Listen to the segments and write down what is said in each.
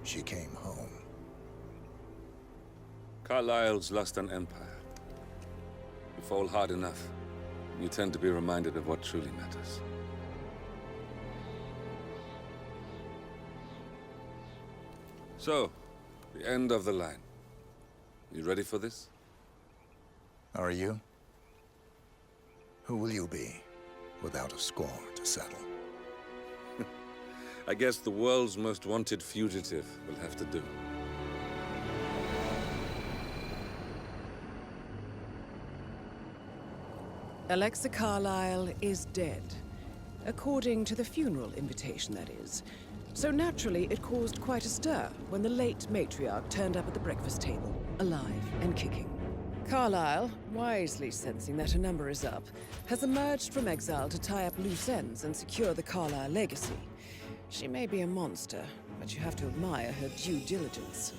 she came home. Carlyle's lost an empire. You fall hard enough, you tend to be reminded of what truly matters. So, the end of the line. You ready for this? Are you? Who will you be, without a score to settle? I guess the world's most wanted fugitive will have to do. Alexa Carlyle is dead. According to the funeral invitation, that is. So naturally, it caused quite a stir when the late matriarch turned up at the breakfast table, alive and kicking. Carlyle, wisely sensing that her number is up, has emerged from exile to tie up loose ends and secure the Carlyle legacy. She may be a monster, but you have to admire her due diligence.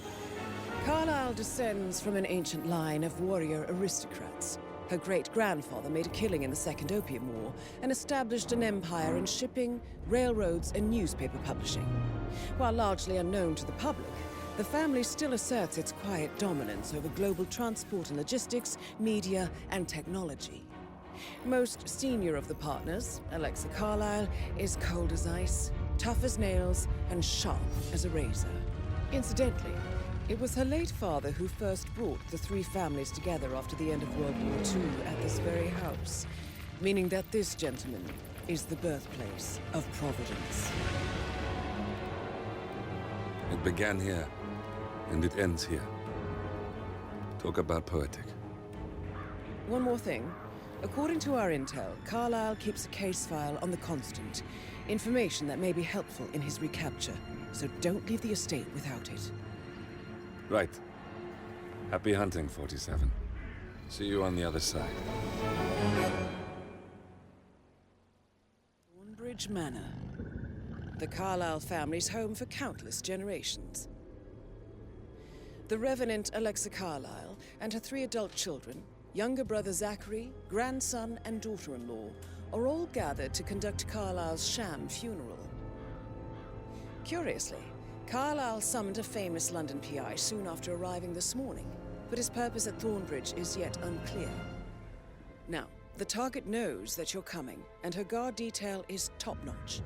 Carlyle descends from an ancient line of warrior aristocrats. Her great-grandfather made a killing in the Second Opium War and established an empire in shipping, railroads, and newspaper publishing. While largely unknown to the public, the family still asserts its quiet dominance over global transport and logistics, media, and technology. Most senior of the partners, Alexa Carlyle, is cold as ice, tough as nails, and sharp as a razor. Incidentally, it was her late father who first brought the three families together after the end of World War II at this very house, meaning that this gentleman is the birthplace of Providence. It began here, and it ends here. Talk about poetic. One more thing. According to our intel, Carlyle keeps a case file on the Constant. Information that may be helpful in his recapture, so don't leave the estate without it. Right. Happy hunting, 47. See you on the other side. Thornbridge Manor. The Carlyle family's home for countless generations. The Revenant Alexa Carlyle and her 3 adult children, younger brother Zachary, grandson, and daughter-in-law, are all gathered to conduct Carlyle's sham funeral. Curiously, Carlyle summoned a famous London PI soon after arriving this morning, but his purpose at Thornbridge is yet unclear. Now, the target knows that you're coming, and her guard detail is top-notch.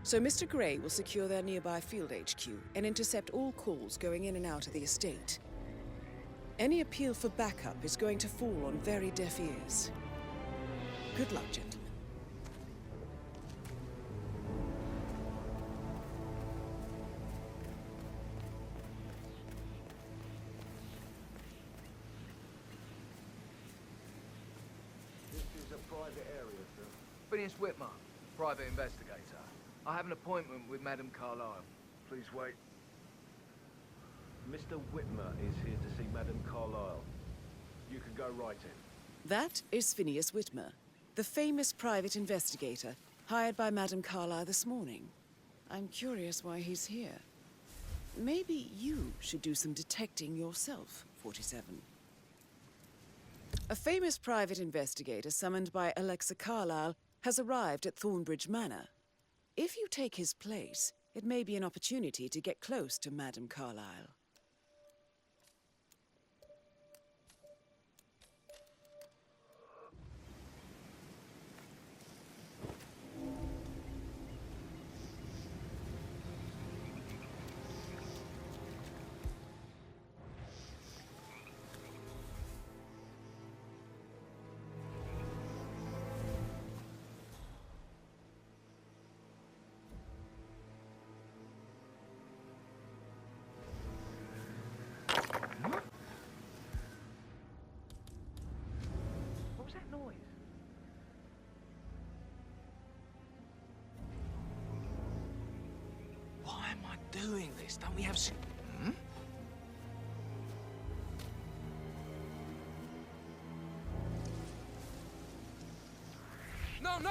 So Mr. Gray will secure their nearby field HQ and intercept all calls going in and out of the estate. Any appeal for backup is going to fall on very deaf ears. Good luck, gentlemen. Private area, sir. Phineas Whitmer, private investigator. I have an appointment with Madame Carlyle. Please wait. Mr. Whitmer is here to see Madame Carlyle. You can go right in. That is Phineas Whitmer, the famous private investigator hired by Madame Carlyle this morning. I'm curious why he's here. Maybe you should do some detecting yourself, 47. A famous private investigator summoned by Alexa Carlyle has arrived at Thornbridge Manor. If you take his place, it may be an opportunity to get close to Madame Carlyle. What was that noise? Why am I doing this? Don't we have some... No, no!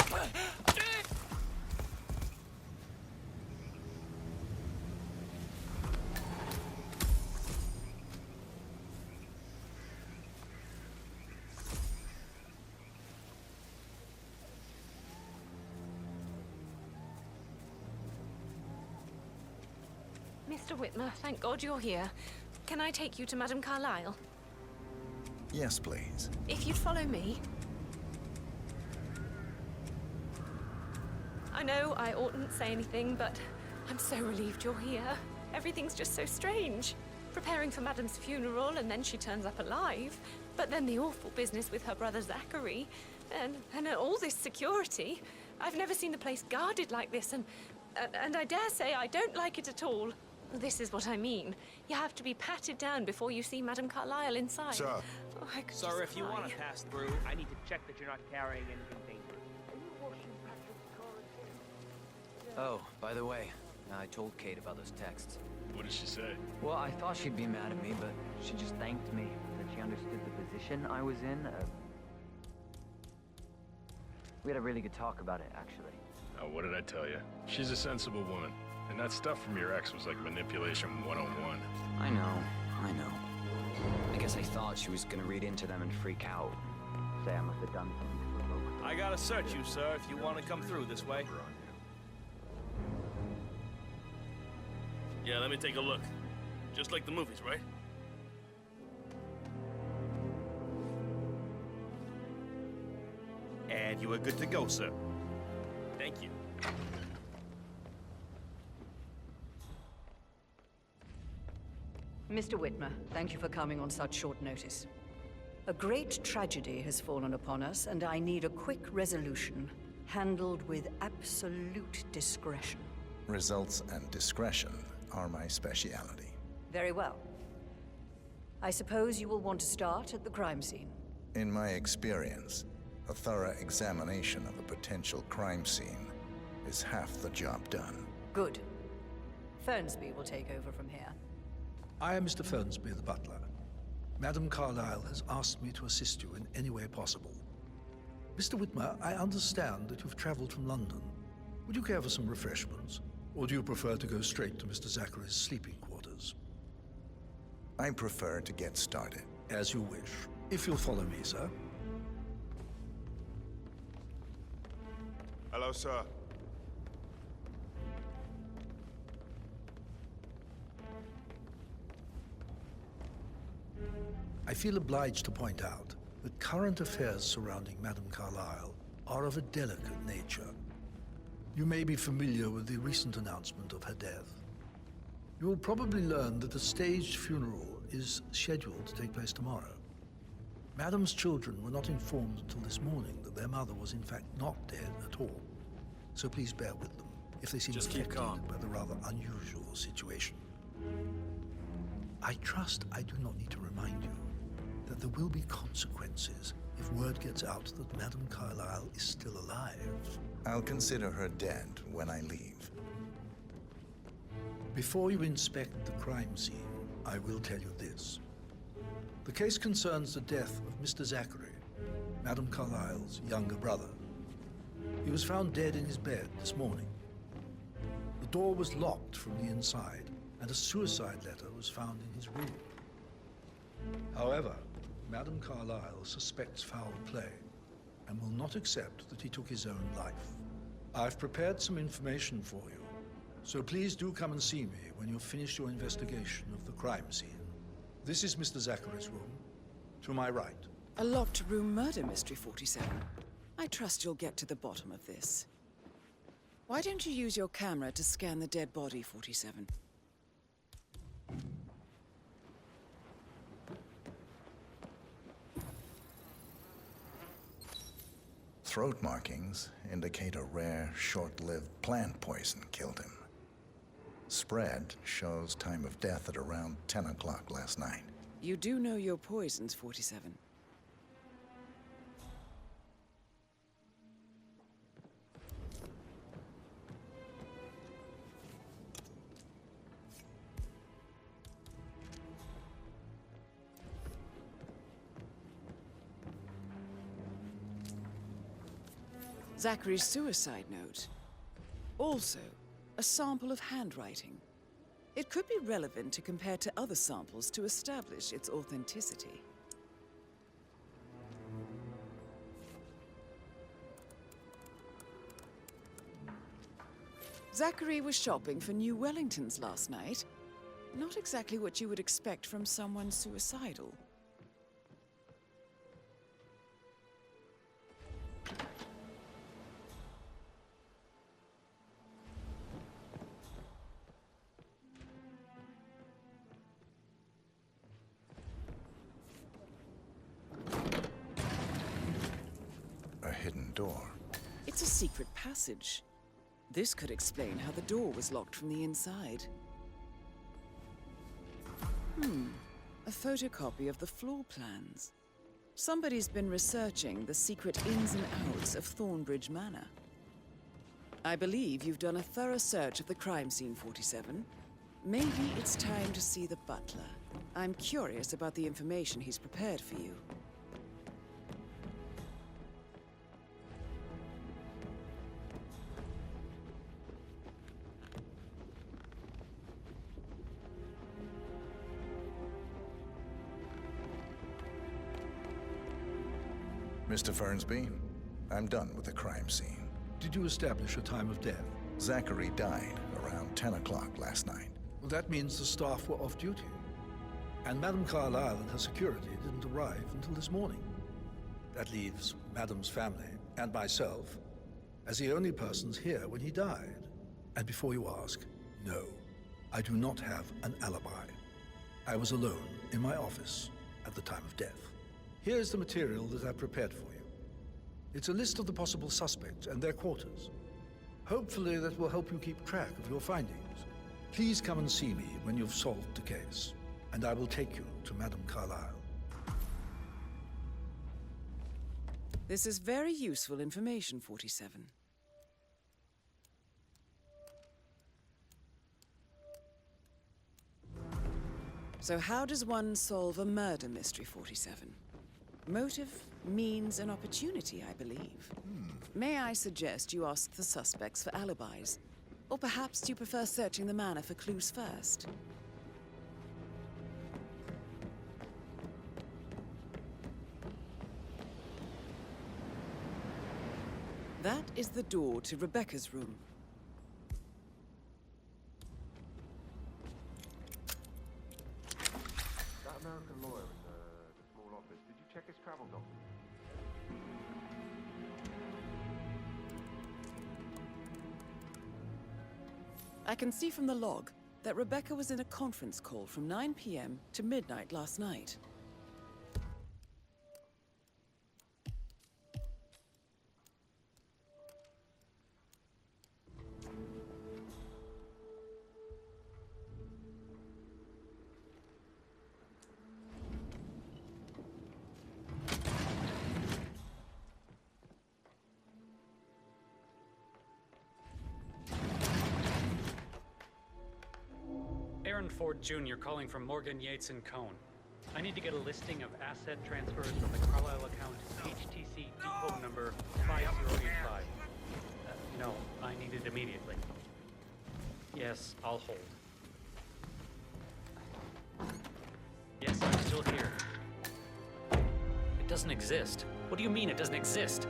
Mr. Mr. Whitmer, thank God you're here. Can I take you to Madame Carlyle? Yes, please. If you'd follow me. I know I oughtn't say anything, but I'm so relieved you're here. Everything's just so strange. Preparing for Madame's funeral, and then she turns up alive. But then the awful business with her brother Zachary, and all this security. I've never seen the place guarded like this, and I dare say I don't like it at all. This is what I mean. You have to be patted down before you see Madame Carlyle inside. Sir. Oh, I could Sir, just if you cry. want to pass through, I need to check that you're not carrying anything dangerous. Oh, by the way, I told Kate about those texts. What did she say? Well, I thought she'd be mad at me, but she just thanked me that she understood the position I was in. We had a really good talk about it, actually. Oh, what did I tell you? She's a sensible woman. And that stuff from your ex was like manipulation 101. I know. I guess I thought she was gonna read into them and freak out. Say I must have done something to provoke. I gotta search you, sir, if you want to come through this way. Yeah, let me take a look. Just like the movies, right? And you are good to go, sir. Thank you. Mr. Whitmer, thank you for coming on such short notice. A great tragedy has fallen upon us, and I need a quick resolution, handled with absolute discretion. Results and discretion are my speciality. Very well. I suppose you will want to start at the crime scene. In my experience, a thorough examination of a potential crime scene is half the job done. Good. Fernsby will take over from here. I am Mr. Fernsby, the butler. Madame Carlyle has asked me to assist you in any way possible. Mr. Whitmer, I understand that you've traveled from London. Would you care for some refreshments? Or do you prefer to go straight to Mr. Zachary's sleeping quarters? I prefer to get started. As you wish. If you'll follow me, sir. Hello, sir. I feel obliged to point out that current affairs surrounding Madame Carlyle are of a delicate nature. You may be familiar with the recent announcement of her death. You will probably learn that a staged funeral is scheduled to take place tomorrow. Madame's children were not informed until this morning that their mother was in fact not dead at all. So please bear with them if they seem affected by the rather unusual situation. I trust I do not need to remind you that there will be consequences if word gets out that Madame Carlyle is still alive. I'll consider her dead when I leave. Before you inspect the crime scene, I will tell you this. The case concerns the death of Mr. Zachary, Madame Carlyle's younger brother. He was found dead in his bed this morning. The door was locked from the inside, and a suicide letter was found in his room. However, Madame Carlyle suspects foul play and will not accept that he took his own life. I've prepared some information for you, so please do come and see me when you've finished your investigation of the crime scene. This is Mr. Zachary's room, to my right. A locked room murder mystery, 47. I trust you'll get to the bottom of this. Why don't you use your camera to scan the dead body, 47? Throat markings indicate a rare, short-lived plant poison killed him. Spread shows time of death at around 10 o'clock last night. You do know your poisons, 47. Zachary's suicide note. Also, a sample of handwriting. It could be relevant to compare to other samples to establish its authenticity. Zachary was shopping for new Wellingtons last night. Not exactly what you would expect from someone suicidal. A hidden door. It's a secret passage. This could explain how the door was locked from the inside. A photocopy of the floor plans. Somebody's been researching the secret ins and outs of Thornbridge Manor. I believe you've done a thorough search of the crime scene, 47. Maybe it's time to see the butler. I'm curious about the information he's prepared for you. Mr. Fernsby, I'm done with the crime scene. Did you establish a time of death? Zachary died around 10 o'clock last night. Well, that means the staff were off duty. And Madame Carlyle and her security didn't arrive until this morning. That leaves Madame's family and myself as the only persons here when he died. And before you ask, no, I do not have an alibi. I was alone in my office at the time of death. Here's the material that I prepared for you. It's a list of the possible suspects and their quarters. Hopefully that will help you keep track of your findings. Please come and see me when you've solved the case, and I will take you to Madame Carlyle. This is very useful information, 47. So how does one solve a murder mystery, 47? Motive, means, and opportunity, I believe. May I suggest you ask the suspects for alibis? Or perhaps do you prefer searching the manor for clues first? That is the door to Rebecca's room. That American lawyer in the small office, did you check his travel documents? I can see from the log that Rebecca was in a conference call from 9 p.m. to midnight last night. Aaron Ford Jr. calling from Morgan, Yates & Cohn. I need to get a listing of asset transfers from the Carlisle account HTC depot number 5085. No, I need it immediately. Yes, I'll hold. Yes, I'm still here. It doesn't exist. What do you mean it doesn't exist?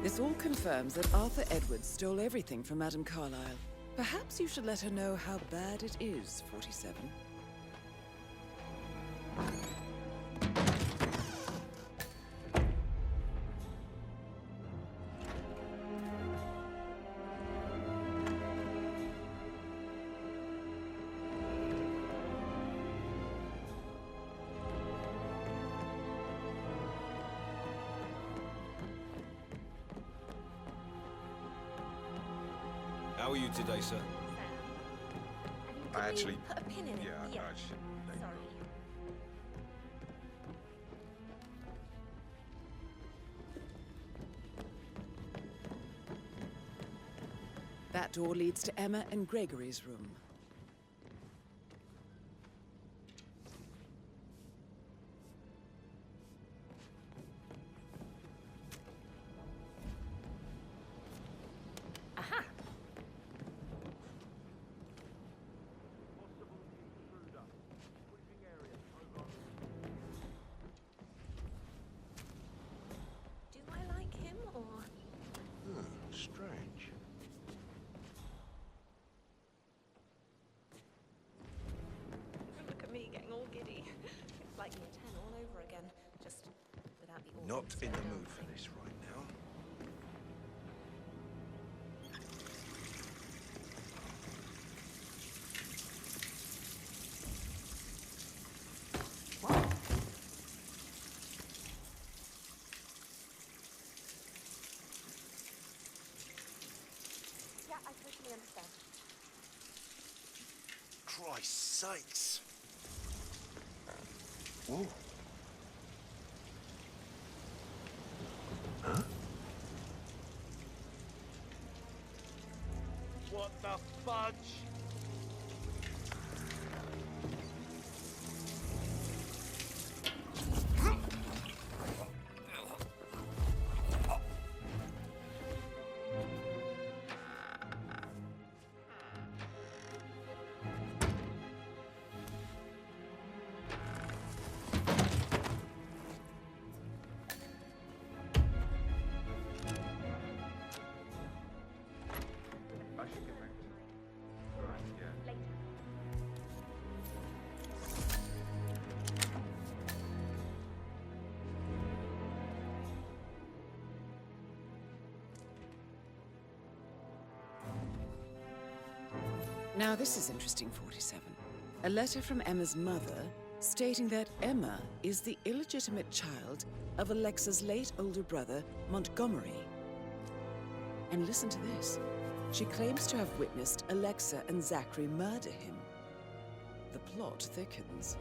This all confirms that Arthur Edwards stole everything from Madame Carlyle. Perhaps you should let her know how bad it is, 47. How are you today, sir? I actually... Put a pin in it. Yeah, Yeah. I should... Sorry. That door leads to Emma and Gregory's room. Aha! without the Not orphans in the going mood dancing. for this right now. Yeah, I totally understand. Christ's sakes! Ooh. Huh? What the fudge? I should get back to it. Right, yeah. Later. Now this is interesting, 47. A letter from Emma's mother stating that Emma is the illegitimate child of Alexa's late older brother, Montgomery. And listen to this. She claims to have witnessed Alexa and Zachary murder him. The plot thickens.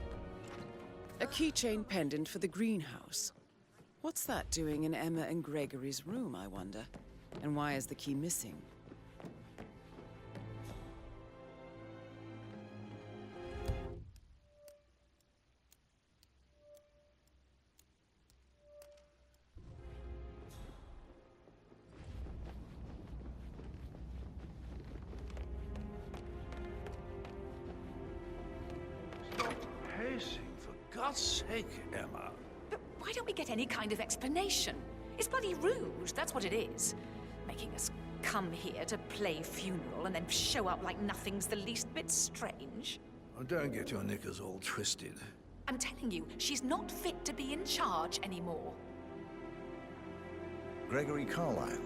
A keychain pendant for the greenhouse. What's that doing in Emma and Gregory's room, I wonder? And why is the key missing? Stop pacing, for God's sake, Emma. But why don't we get any kind of explanation? It's bloody rude, that's what it is. Making us come here to play funeral and then show up like nothing's the least bit strange. Oh, don't get your knickers all twisted. I'm telling you, she's not fit to be in charge anymore. Gregory Carlyle,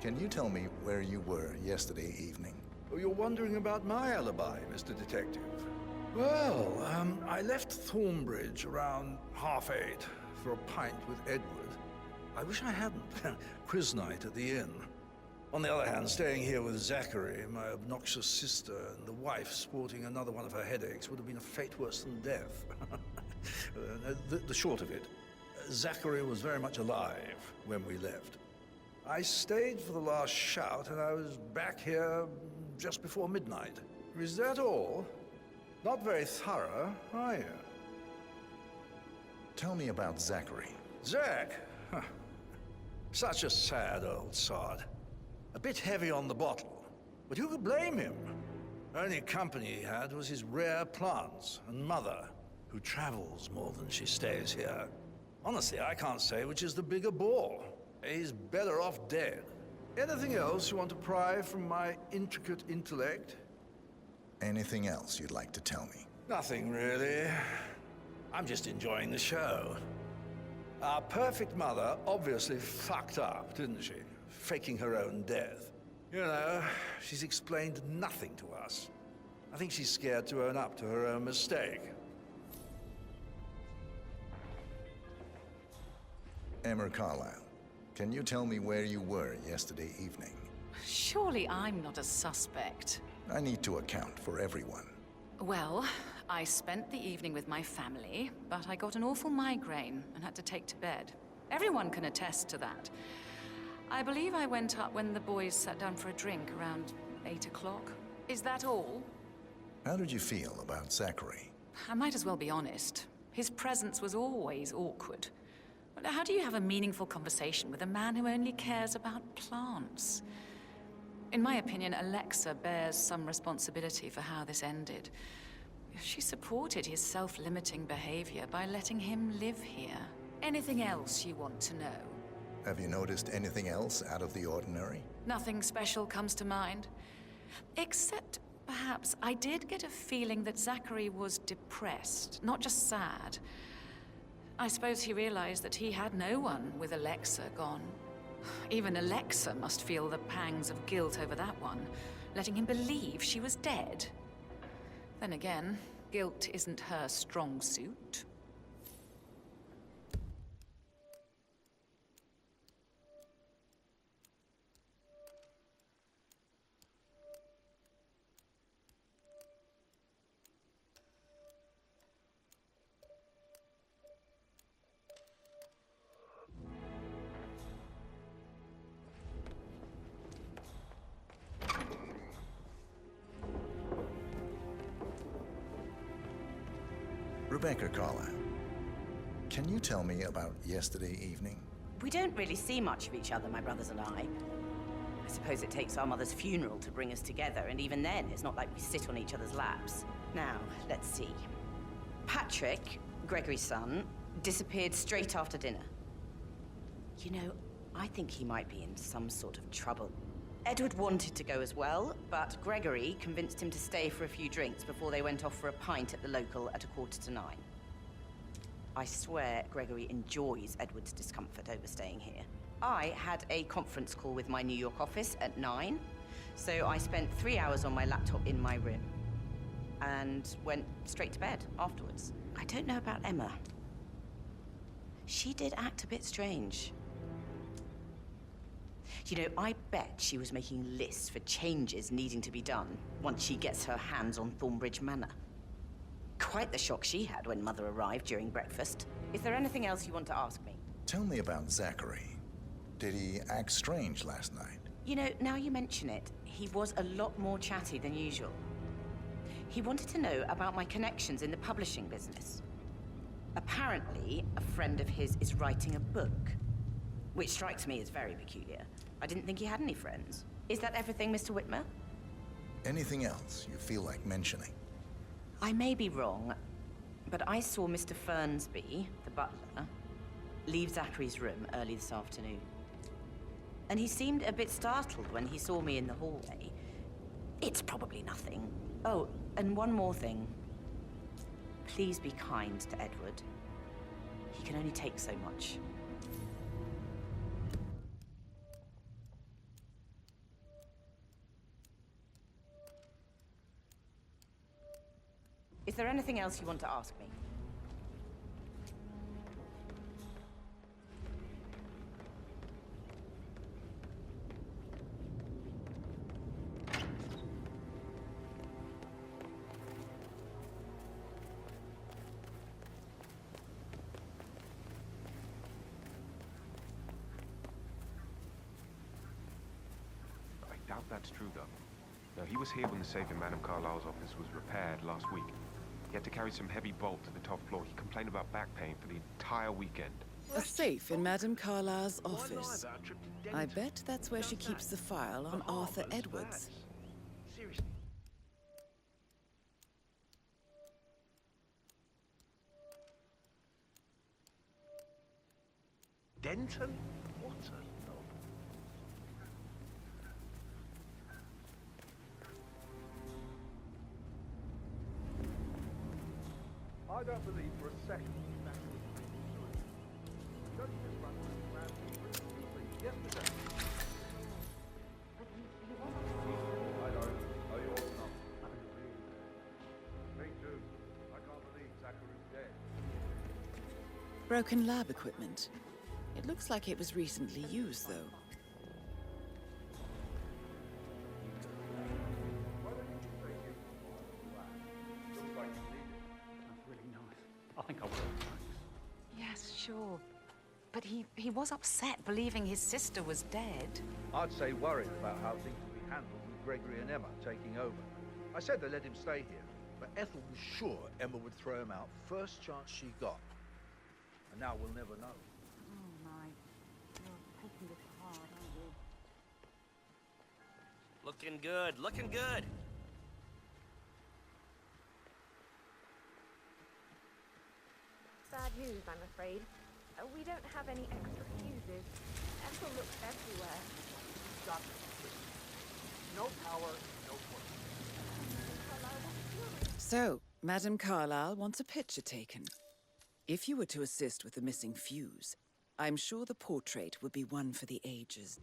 can you tell me where you were yesterday evening? Oh, you're wondering about my alibi, Mr. Detective. Well, I left Thornbridge around 8:30 for a pint with Edward. I wish I hadn't. Quiz night at the inn. On the other hand, staying here with Zachary, my obnoxious sister, and the wife sporting another one of her headaches would have been a fate worse than death. The short of it, Zachary was very much alive when we left. I stayed for the last shout, and I was back here just before midnight. Is that all? Not very thorough, are you? Tell me about Zachary. Zach? Huh. Such a sad old sod. A bit heavy on the bottle, but who could blame him? Only company he had was his rare plants and mother, who travels more than she stays here. Honestly, I can't say which is the bigger bore. He's better off dead. Anything else you want to pry from my intricate intellect? Anything else you'd like to tell me? Nothing, really. I'm just enjoying the show. Our perfect mother obviously fucked up, didn't she? Faking her own death. You know, she's explained nothing to us. I think she's scared to own up to her own mistake. Emma Carlyle, can you tell me where you were yesterday evening? Surely I'm not a suspect. I need to account for everyone. Well, I spent the evening with my family, but I got an awful migraine and had to take to bed. Everyone can attest to that. I believe I went up when the boys sat down for a drink around 8 o'clock. Is that all? How did you feel about Zachary? I might as well be honest. His presence was always awkward. How do you have a meaningful conversation with a man who only cares about plants? In my opinion, Alexa bears some responsibility for how this ended. She supported his self-limiting behavior by letting him live here. Anything else you want to know? Have you noticed anything else out of the ordinary? Nothing special comes to mind. Except, perhaps, I did get a feeling that Zachary was depressed, not just sad. I suppose he realized that he had no one with Alexa gone. Even Alexa must feel the pangs of guilt over that one, letting him believe she was dead. Then again, guilt isn't her strong suit. Rebecca Carlyle, can you tell me about yesterday evening? We don't really see much of each other, my brothers and I. I suppose it takes our mother's funeral to bring us together, and even then, it's not like we sit on each other's laps. Now, let's see. Patrick, Gregory's son, disappeared straight after dinner. You know, I think he might be in some sort of trouble. Edward wanted to go as well, but Gregory convinced him to stay for a few drinks before they went off for a pint at the local at 9:15. I swear Gregory enjoys Edward's discomfort over staying here. I had a conference call with my New York office at 9, so I spent 3 hours on my laptop in my room and went straight to bed afterwards. I don't know about Emma. She did act a bit strange. You know, I bet she was making lists for changes needing to be done once she gets her hands on Thornbridge Manor. Quite the shock she had when Mother arrived during breakfast. Is there anything else you want to ask me? Tell me about Zachary. Did he act strange last night? You know, now you mention it, he was a lot more chatty than usual. He wanted to know about my connections in the publishing business. Apparently, a friend of his is writing a book, which strikes me as very peculiar. I didn't think he had any friends. Is that everything, Mr. Whitmer? Anything else you feel like mentioning? I may be wrong, but I saw Mr. Fernsby, the butler, leave Zachary's room early this afternoon. And he seemed a bit startled when he saw me in the hallway. It's probably nothing. Oh, and one more thing. Please be kind to Edward. He can only take so much. Is there anything else you want to ask me? I doubt that's true, though. No, he was here when the safe in Madame Carlyle's office was repaired last week. He had to carry some heavy bolt to the top floor. He complained about back pain for the entire weekend. A safe in Madame Carlyle's office. I bet that's where she keeps the file on Arthur Edwards. Seriously. Denton? What a knob. I don't believe for a second that was suicide. You don't just run around yesterday. I don't. Oh, you ought not. Me too. I can't believe Zachary's dead. Broken lab equipment. It looks like it was recently used, though. I think I will. Yes, sure. But he was upset, believing his sister was dead. I'd say worried about how things will be handled with Gregory and Emma taking over. I said they let him stay here, but Ethel was sure Emma would throw him out first chance she got. And now we'll never know. Oh my, you're taking this hard, aren't you? Looking good, looking good. Bad news, I'm afraid. We don't have any extra fuses. Ethel looks everywhere. Stop. No power, no work. So, Madame Carlyle wants a picture taken. If you were to assist with the missing fuse, I'm sure the portrait would be one for the ages.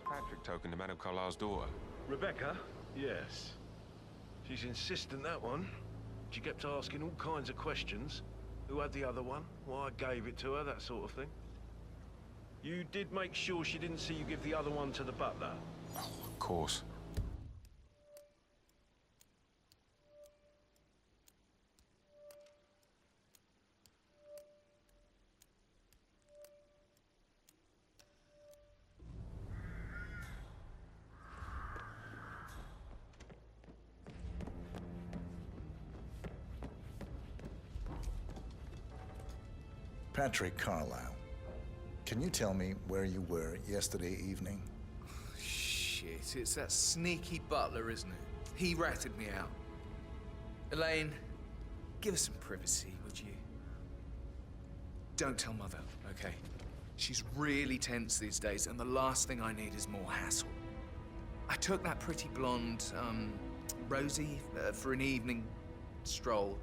Patrick token to Madame Carlisle's daughter. Rebecca? Yes. She's insistent, that one. She kept asking all kinds of questions. Who had the other one? Why I gave it to her, that sort of thing. You did make sure she didn't see you give the other one to the butler? Oh, of course. Patrick Carlisle, can you tell me where you were yesterday evening? Shit, it's that sneaky butler, isn't it? He ratted me out. Elaine, give us some privacy, would you? Don't tell Mother, okay? She's really tense these days, and the last thing I need is more hassle. I took that pretty blonde, Rosie, for an evening stroll.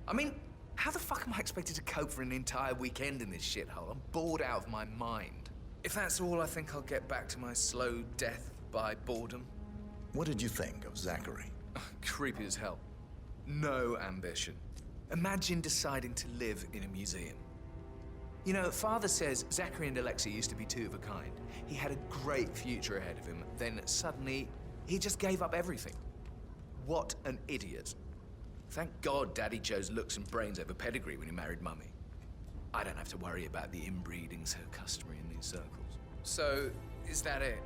I mean, how the fuck am I expected to cope for an entire weekend in this shithole? I'm bored out of my mind. If that's all, I think I'll get back to my slow death by boredom. What did you think of Zachary? Creepy as hell. No ambition. Imagine deciding to live in a museum. You know, Father says Zachary and Alexa used to be two of a kind. He had a great future ahead of him. Then suddenly, he just gave up everything. What an idiot. Thank God Daddy chose looks and brains over pedigree when he married Mummy. I don't have to worry about the inbreeding so customary in these circles. So, is that it?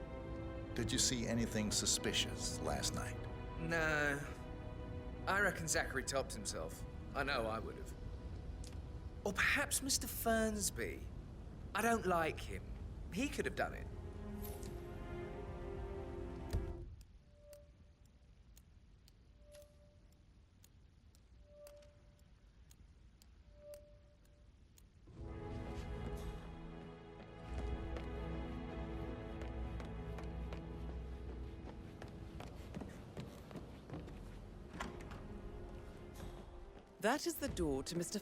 Did you see anything suspicious last night? No. I reckon Zachary topped himself. I know I would have. Or perhaps Mr. Fernsby. I don't like him. He could have done it. That is the door to Mr.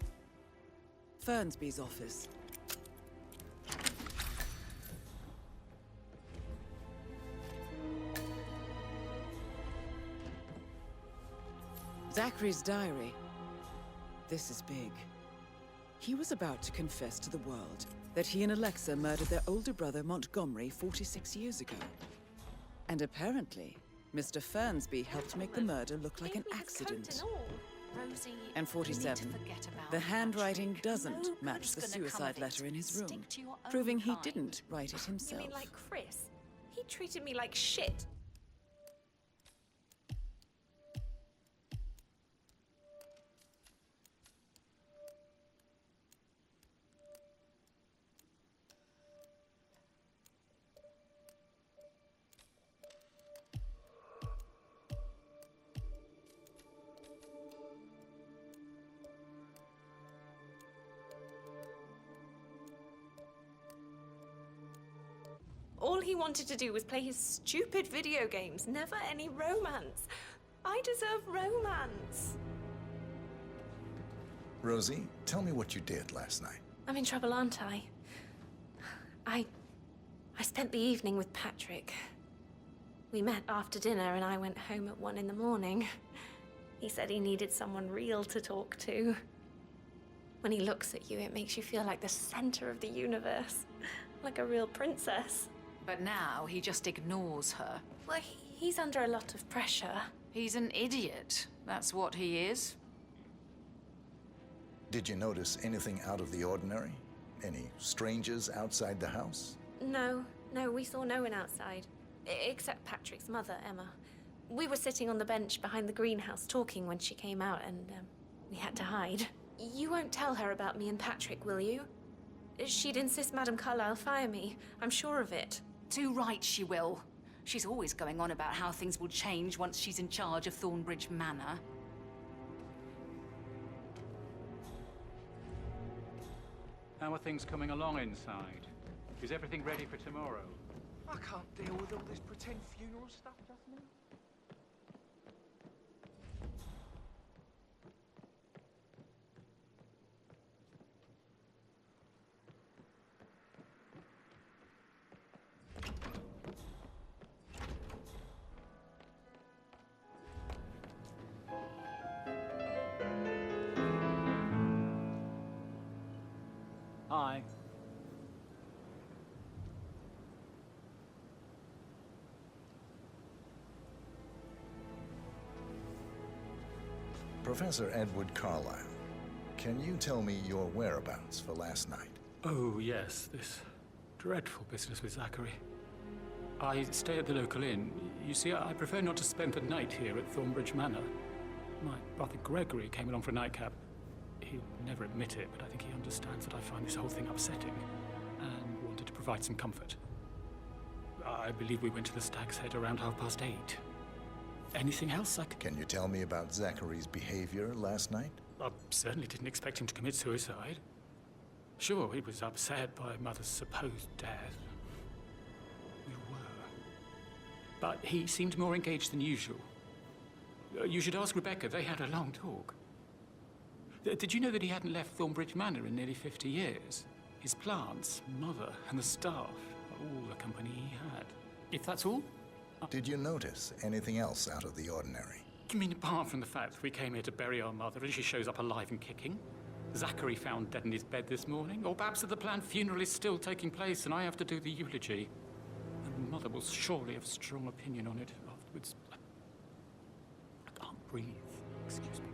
Fernsby's office. Zachary's diary. This is big. He was about to confess to the world that he and Alexa murdered their older brother Montgomery 46 years ago. And apparently, Mr. Fernsby helped make the murder look like an accident. Rosie, And 47. The handwriting doesn't match the suicide letter in his room, proving he didn't write it himself. You mean like Chris? He treated me like shit. All he wanted to do was play his stupid video games, never any romance. I deserve romance. Rosie, tell me what you did last night. I'm in trouble, aren't I? I spent the evening with Patrick. We met after dinner and I went home at 1 in the morning. He said he needed someone real to talk to. When he looks at you, it makes you feel like the center of the universe. Like a real princess. But now he just ignores her. Well, he's under a lot of pressure. He's an idiot. That's what he is. Did you notice anything out of the ordinary? Any strangers outside the house? No, we saw no one outside. Except Patrick's mother, Emma. We were sitting on the bench behind the greenhouse talking when she came out and we had to hide. You won't tell her about me and Patrick, will you? She'd insist Madame Carlyle fire me. I'm sure of it. Too right she will. She's always going on about how things will change once she's in charge of Thornbridge Manor. How are things coming along inside? Is everything ready for tomorrow? I can't deal with all this pretend funeral stuff, Jasmine. Hi. Professor Edward Carlyle, can you tell me your whereabouts for last night? Oh, yes, this dreadful business with Zachary. I stay at the local inn. You see, I prefer not to spend the night here at Thornbridge Manor. My brother Gregory came along for a nightcap. He'll never admit it, but I think he understands that I find this whole thing upsetting and wanted to provide some comfort. I believe we went to the Stag's Head around 8:30. Anything else I Can you tell me about Zachary's behavior last night? I certainly didn't expect him to commit suicide. Sure, he was upset by Mother's supposed death. We were. But he seemed more engaged than usual. You should ask Rebecca. They had a long talk. Did you know that he hadn't left Thornbridge Manor in nearly 50 years? His plants, Mother, and the staff are all the company he had. If that's all? Did you notice anything else out of the ordinary? You mean apart from the fact that we came here to bury our mother and she shows up alive and kicking? Zachary found dead in his bed this morning? Or perhaps that the planned funeral is still taking place and I have to do the eulogy? And Mother will surely have a strong opinion on it afterwards. I can't breathe. Excuse me.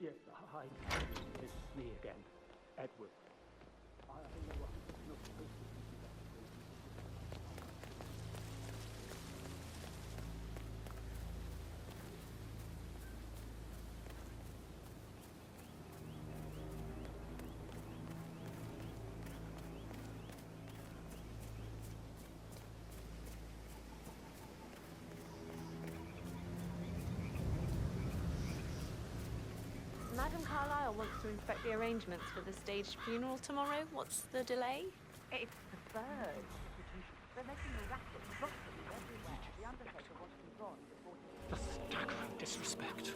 Yes, hi. It's me again, Edward. I know I'm not supposed to be Madame Carlyle wants to inspect the arrangements for the staged funeral tomorrow. What's the delay? It's the birds. They're making a racket, rustling everywhere. The Undertaker wants them gone before he... The staggering disrespect.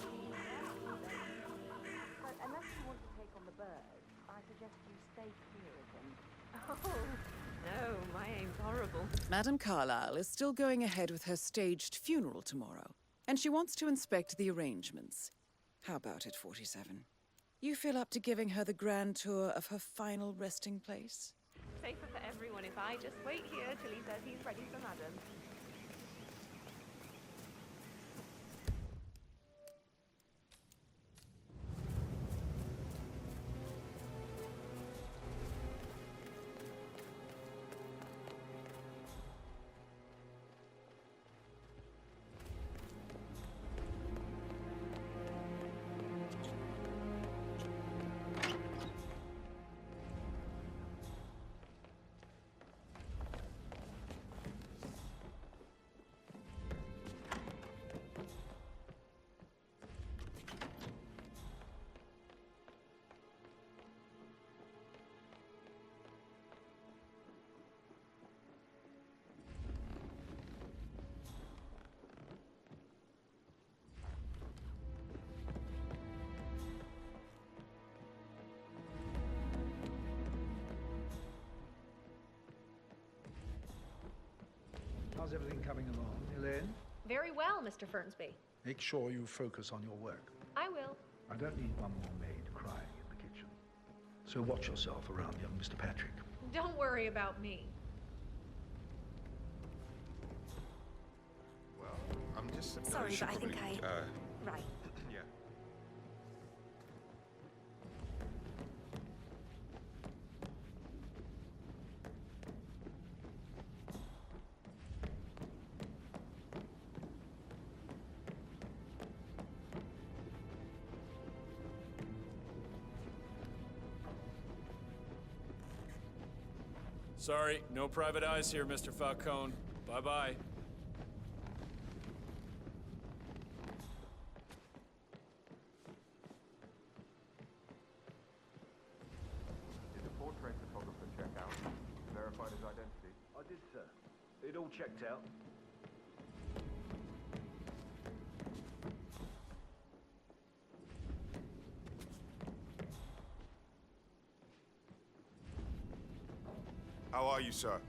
But unless you want to take on the birds, I suggest you stay clear of them. Oh, no, my aim's horrible. Madame Carlyle is still going ahead with her staged funeral tomorrow, and she wants to inspect the arrangements. How about it, 47? You feel up to giving her the grand tour of her final resting place? Safer for everyone if I just wait here till he says he's ready for Madam. How's everything coming along, Elaine? Very well, Mr. Fernsby. Make sure you focus on your work. I will. I don't need one more maid crying in the kitchen. So watch yourself around young Mr. Patrick. Don't worry about me. Well, I'm just... Sorry, should but I think probably, Right. Yeah. Sorry, no private eyes here, Mr. Falcone. Bye-bye. Did the portrait photographer check out? Verified his identity? I did, sir. It all checked out. How are you, sir?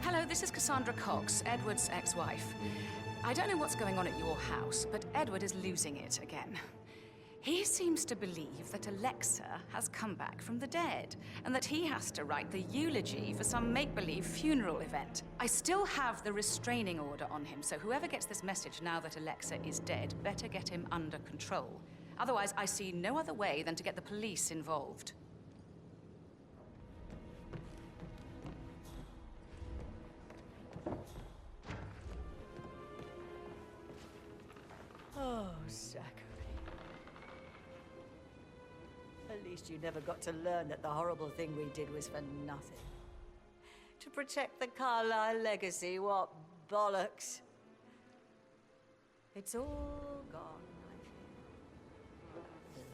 Hello, this is Cassandra Cox, Edward's ex-wife. I don't know what's going on at your house, but Edward is losing it again. He seems to believe that Alexa has come back from the dead, and that he has to write the eulogy for some make-believe funeral event. I still have the restraining order on him, so whoever gets this message now that Alexa is dead better get him under control. Otherwise, I see no other way than to get the police involved. Oh, Zachary. At least you never got to learn that the horrible thing we did was for nothing. To protect the Carlyle legacy, what bollocks. It's all gone,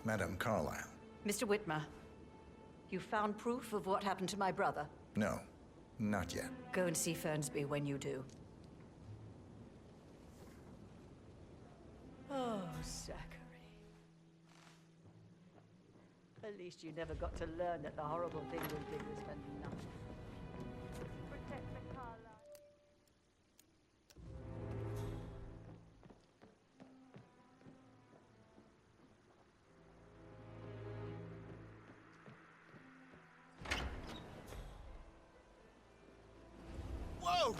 Madame Carlyle. Mr. Whitmer, you found proof of what happened to my brother? No, not yet. Go and see Fernsby when you do. Oh, Zachary. At least you never got to learn that the horrible thing we did was for nothing. Protect the Carlyle. Whoa!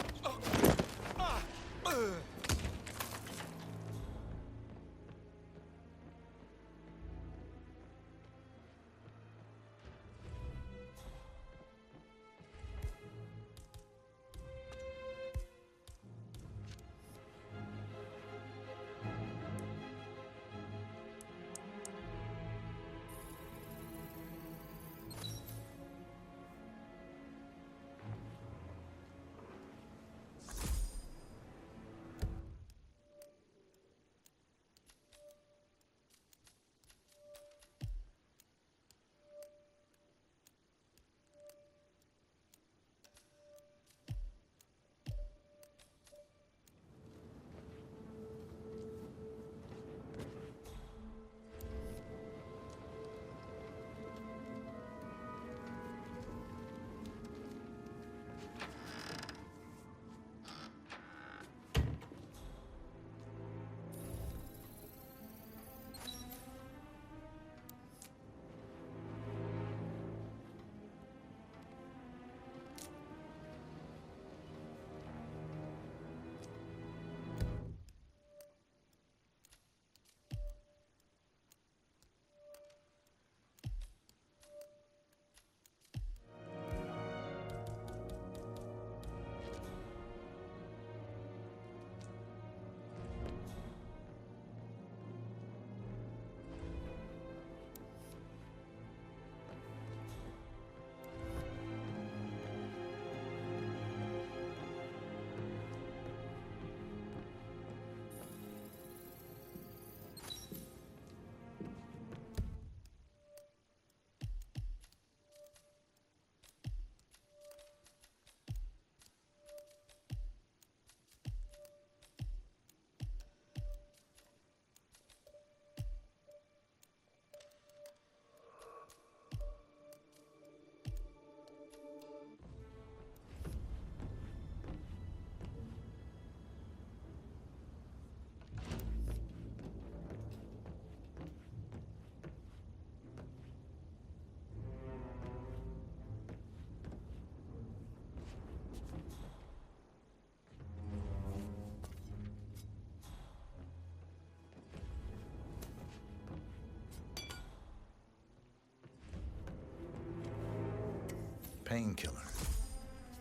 painkiller.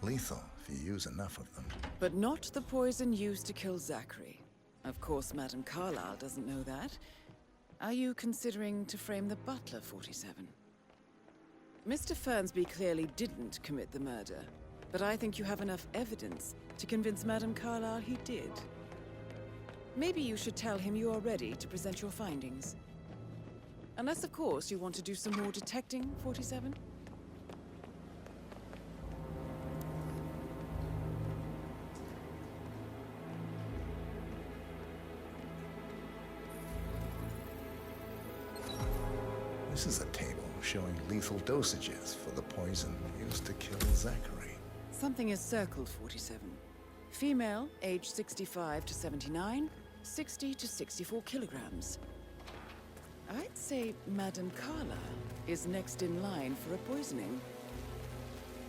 Lethal if you use enough of them. But not the poison used to kill Zachary. Of course, Madame Carlyle doesn't know that. Are you considering to frame the butler, 47? Mr. Fernsby clearly didn't commit the murder, but I think you have enough evidence to convince Madame Carlyle he did. Maybe you should tell him you are ready to present your findings. Unless, of course, you want to do some more detecting, 47? This is a table showing lethal dosages for the poison used to kill Zachary. Something is circled, 47. Female, age 65 to 79, 60 to 64 kilograms. I'd say Madame Carlyle is next in line for a poisoning.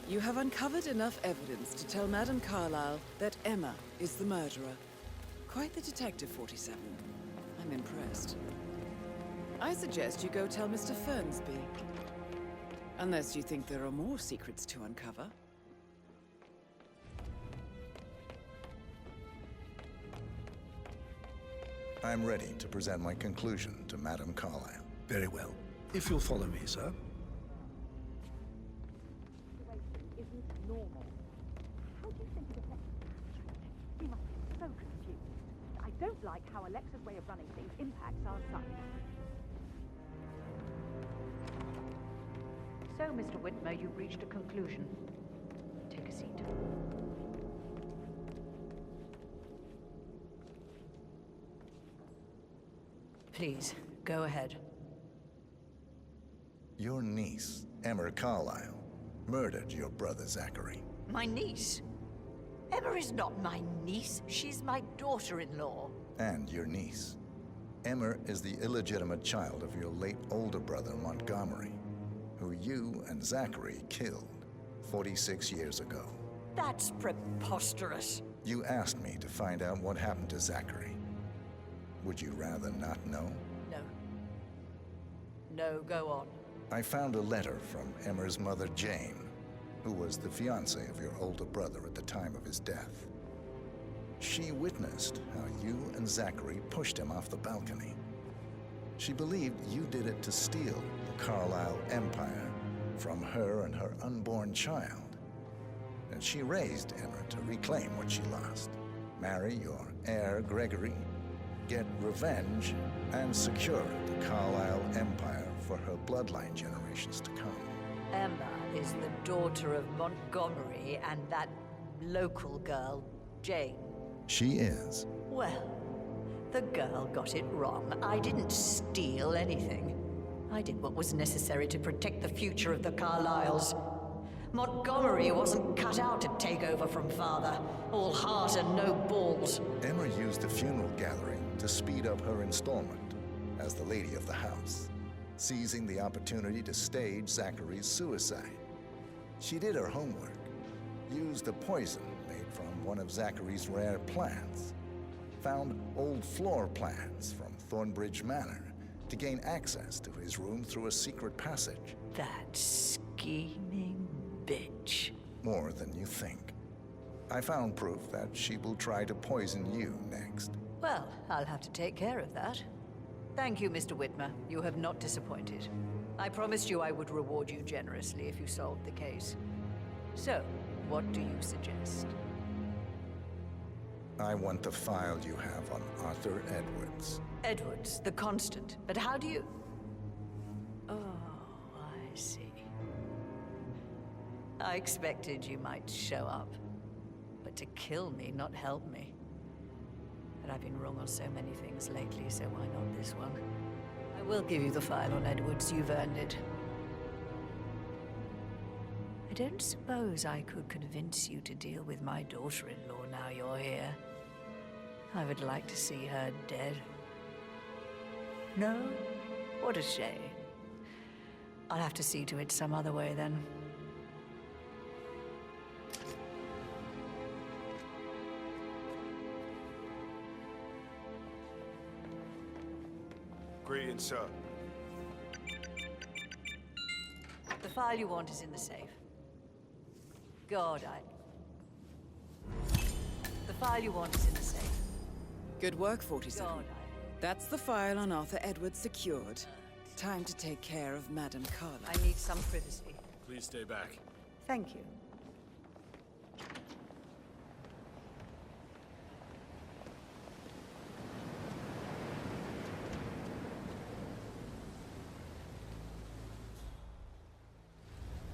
You have uncovered enough evidence to tell Madame Carlyle that Emma is the murderer. Quite the detective, 47. I'm impressed. I suggest you go tell Mr. Fernsby. Unless you think there are more secrets to uncover. I'm ready to present my conclusion to Madame Carlyle. Very well. If you'll follow me, sir. Isn't normal. How do you think it affects the You must be so confused. I don't like how Alexa's way of running things impacts our son. So, Mr. Whitmer, you've reached a conclusion. Take a seat. Please, go ahead. Your niece, Emma Carlyle, murdered your brother Zachary. My niece? Emma is not my niece. She's my daughter-in-law. And your niece. Emma is the illegitimate child of your late older brother Montgomery, who you and Zachary killed 46 years ago. That's preposterous. You asked me to find out what happened to Zachary. Would you rather not know? No. No, go on. I found a letter from Emma's mother, Jane, who was the fiancée of your older brother at the time of his death. She witnessed how you and Zachary pushed him off the balcony. She believed you did it to steal the Carlyle empire from her and her unborn child. And she raised Emma to reclaim what she lost. Marry your heir, Gregory, get revenge, and secure the Carlyle empire for her bloodline generations to come. Emma is the daughter of Montgomery and that local girl, Jane. She is. Well, the girl got it wrong. I didn't steal anything. I did what was necessary to protect the future of the Carlyles. Montgomery wasn't cut out to take over from father. All heart and no balls. Emma used the funeral gathering to speed up her installment as the lady of the house, seizing the opportunity to stage Zachary's suicide. She did her homework, used a poison made from one of Zachary's rare plants, found old floor plans from Thornbridge Manor to gain access to his room through a secret passage. That scheming bitch. More than you think. I found proof that she will try to poison you next. Well, I'll have to take care of that. Thank you, Mr. Whitmer. You have not disappointed. I promised you I would reward you generously if you solved the case. So, what do you suggest? I want the file you have on Arthur Edwards. Edwards, the Constant. But how do you... Oh, I see. I expected you might show up. But to kill me, not help me. But I've been wrong on so many things lately, so why not this one? I will give you the file on Edwards. You've earned it. I don't suppose I could convince you to deal with my daughter-in-law now you're here. I would like to see her dead. No? What a shame. I'll have to see to it some other way then. Greetings, sir. The file you want is in the safe. God, The file you want is in the safe. Good work, 47. God, That's the file on Arthur Edwards secured. Time to take care of Madame Carla. I need some privacy. Please stay back. Thank you.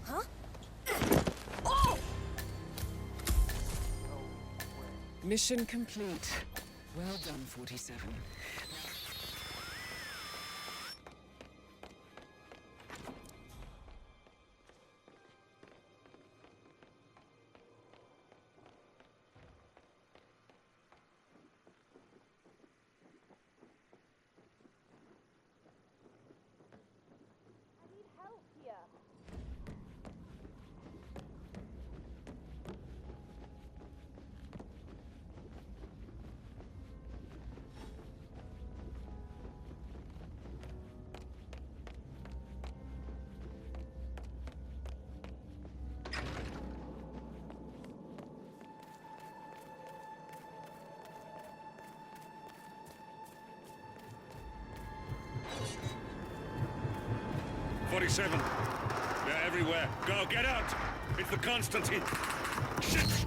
Huh? Oh! Mission complete. Well done, 47. '47. They're everywhere. Go, get out! It's the Constantine. Shit!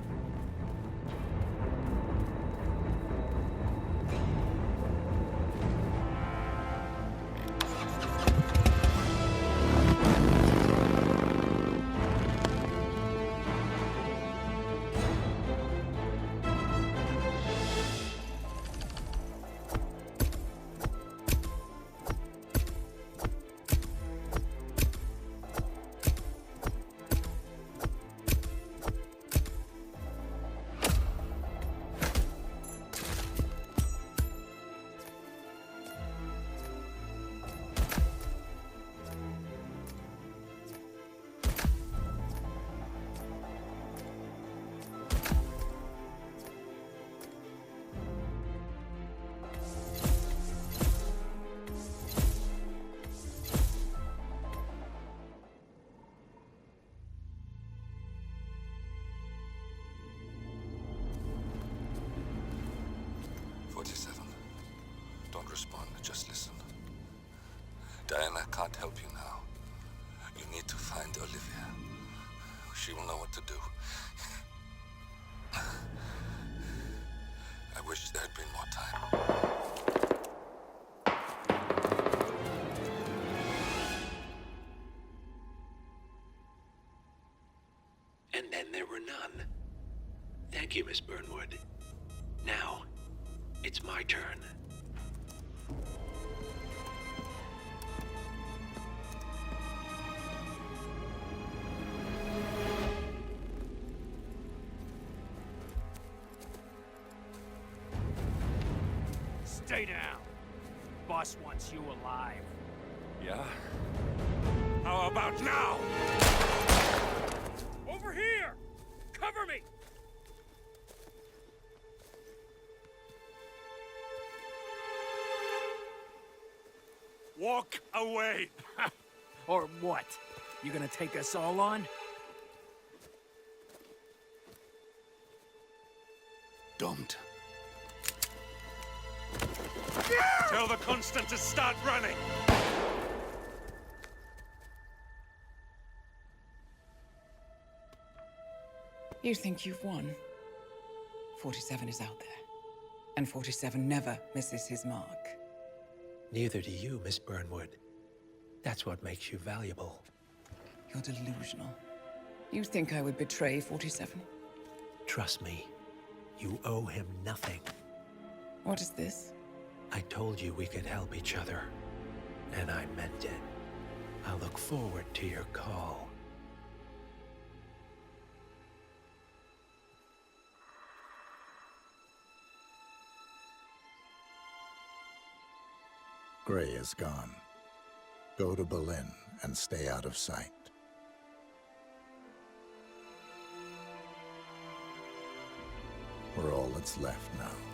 Don't respond, just listen. Diana can't help you now. You need to find Olivia. She will know what to do. I wish there had been more time. And then there were none. Thank you, Miss Burnwood. Now, it's my turn. Stay down. Boss wants you alive. Yeah? How about now? Over here! Cover me! Walk away! Or what? You gonna take us all on? Don't. Tell the Constant to start running! You think you've won? 47 is out there. And 47 never misses his mark. Neither do you, Miss Burnwood. That's what makes you valuable. You're delusional. You think I would betray 47? Trust me, you owe him nothing. What is this? I told you we could help each other, and I meant it. I look forward to your call. Gray is gone. Go to Berlin and stay out of sight. We're all that's left now.